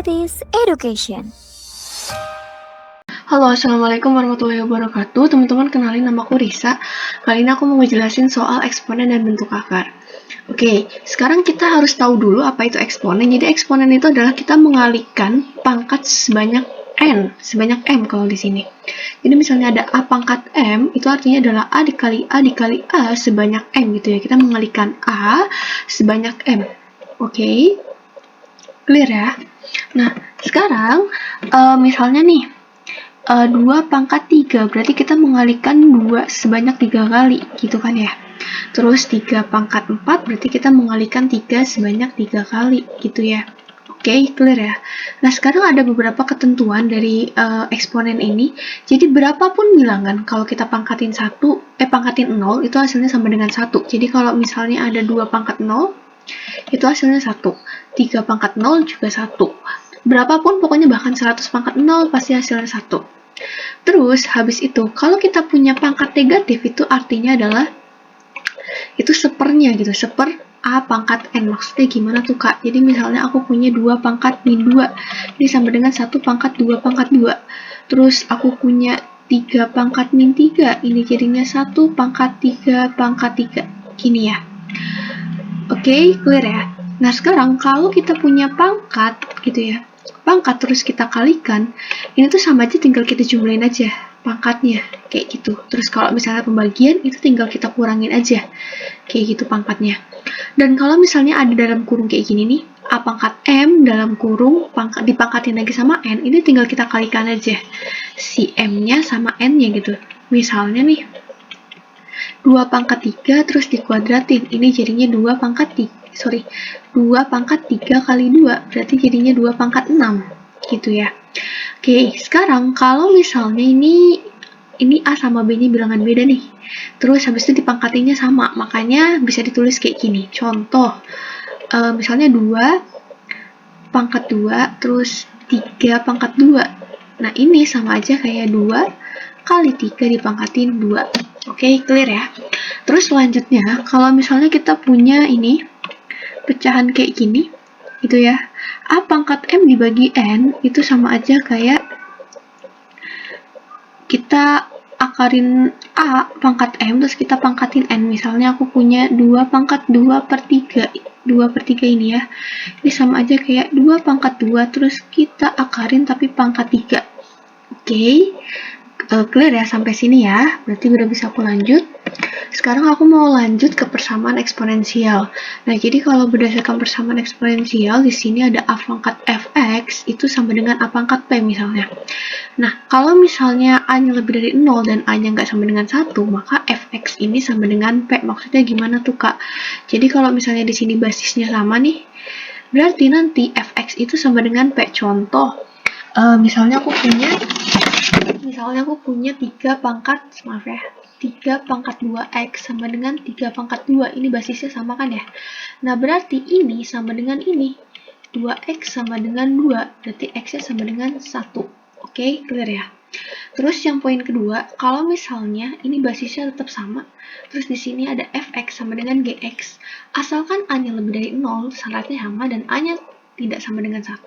Ladies Education. Halo, assalamualaikum warahmatullahi wabarakatuh. Teman-teman, kenalin, nama aku Risa. Kali ini aku mau ngejelasin soal eksponen dan bentuk akar. Oke, sekarang kita harus tahu dulu apa itu eksponen. Jadi eksponen itu adalah kita mengalihkan pangkat sebanyak m kalau di sini. Jadi misalnya ada a pangkat m, itu artinya adalah a dikali a sebanyak m gitu ya. Kita mengalihkan a sebanyak m. Oke, clear ya? Nah, sekarang misalnya nih 2 pangkat 3, berarti kita mengalihkan 2 sebanyak 3 kali, gitu kan ya. Terus 3 pangkat 4, berarti kita mengalihkan 3 sebanyak 3 kali, gitu ya. Oke, clear ya. Nah, sekarang ada beberapa ketentuan dari eksponen ini. Jadi, berapapun bilangan, kalau kita pangkatin 0, itu hasilnya sama dengan 1. Jadi, kalau misalnya ada 2 pangkat 0, itu hasilnya 1. 3 pangkat 0 juga 1. Berapapun, pokoknya bahkan 100 pangkat 0 pasti hasilnya 1. Terus, habis itu, kalau kita punya pangkat negatif, itu artinya adalah itu sepernya gitu, seper A pangkat N. Maksudnya gimana tuh, Kak? Jadi misalnya aku punya 2 pangkat min 2, ini sama dengan 1 pangkat 2 pangkat 2. Terus aku punya 3 pangkat min 3, ini jadinya 1 pangkat 3 pangkat 3. Gini ya. Oke, clear ya? Nah, sekarang kalau kita punya pangkat gitu ya, pangkat terus kita kalikan, ini tuh sama aja, tinggal kita jumlahin aja pangkatnya, kayak gitu. Terus kalau misalnya pembagian, itu tinggal kita kurangin aja, kayak gitu pangkatnya. Dan kalau misalnya ada dalam kurung kayak gini nih, a pangkat m dalam kurung dipangkatin lagi sama n, ini tinggal kita kalikan aja si m-nya sama n-nya gitu. Misalnya nih 2 pangkat 3 terus dikuadratin, ini jadinya 2 pangkat 3 kali 2, berarti jadinya 2 pangkat 6, gitu ya. Oke, sekarang kalau misalnya ini A sama B-nya bilangan beda nih, terus habis itu dipangkatinnya sama, makanya bisa ditulis kayak gini. Contoh, misalnya 2 pangkat 2 terus 3 pangkat 2. Nah, ini sama aja kayak 2 kali 3 dipangkatin 2. Oke, clear ya? Terus selanjutnya, kalau misalnya kita punya ini pecahan kayak gini, gitu ya. A pangkat M dibagi N, itu sama aja kayak kita akarin A pangkat M, terus kita pangkatin N. Misalnya aku punya 2 pangkat 2 per 3, 2 per 3 ini ya. Ini sama aja kayak 2 pangkat 2, terus kita akarin tapi pangkat 3. Oke, clear ya sampai sini ya? Berarti udah bisa aku lanjut. Sekarang aku mau lanjut ke persamaan eksponensial. Nah, jadi kalau berdasarkan persamaan eksponensial, di sini ada a pangkat fx itu sama dengan a pangkat p misalnya. Nah, kalau misalnya a-nya lebih dari 0 dan a-nya nggak sama dengan 1, maka fx ini sama dengan p. Maksudnya gimana tuh, Kak? Jadi kalau misalnya di sini basisnya sama nih, berarti nanti fx itu sama dengan p. Contoh, misalnya aku punya 3 pangkat 3 pangkat 2x sama dengan 3 pangkat 2. Ini basisnya sama kan ya? Nah, berarti ini sama dengan ini. 2x sama dengan 2. Berarti x-nya sama dengan 1. Oke, clear ya? Terus yang poin kedua, kalau misalnya ini basisnya tetap sama, terus di sini ada fx sama dengan gx. Asalkan a-nya lebih dari 0, syaratnya sama, dan a-nya tidak sama dengan 1,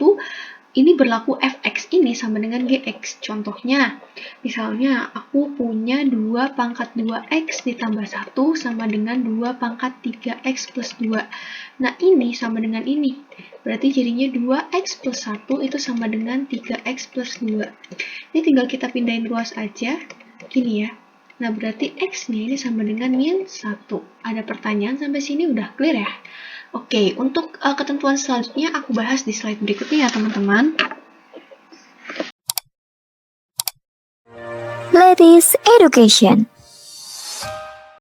ini berlaku fx ini sama dengan gx. Contohnya, misalnya aku punya 2 pangkat 2x ditambah 1 sama dengan 2 pangkat 3x plus 2. Nah, ini sama dengan ini. Berarti jadinya 2x plus 1 itu sama dengan 3x plus 2. Ini tinggal kita pindahin ruas aja. Gini ya. Nah, berarti x-nya ini sama dengan min 1. Ada pertanyaan sampai sini udah clear ya? Oke, untuk ketentuan selanjutnya aku bahas di slide berikutnya ya teman-teman. Ladies Education.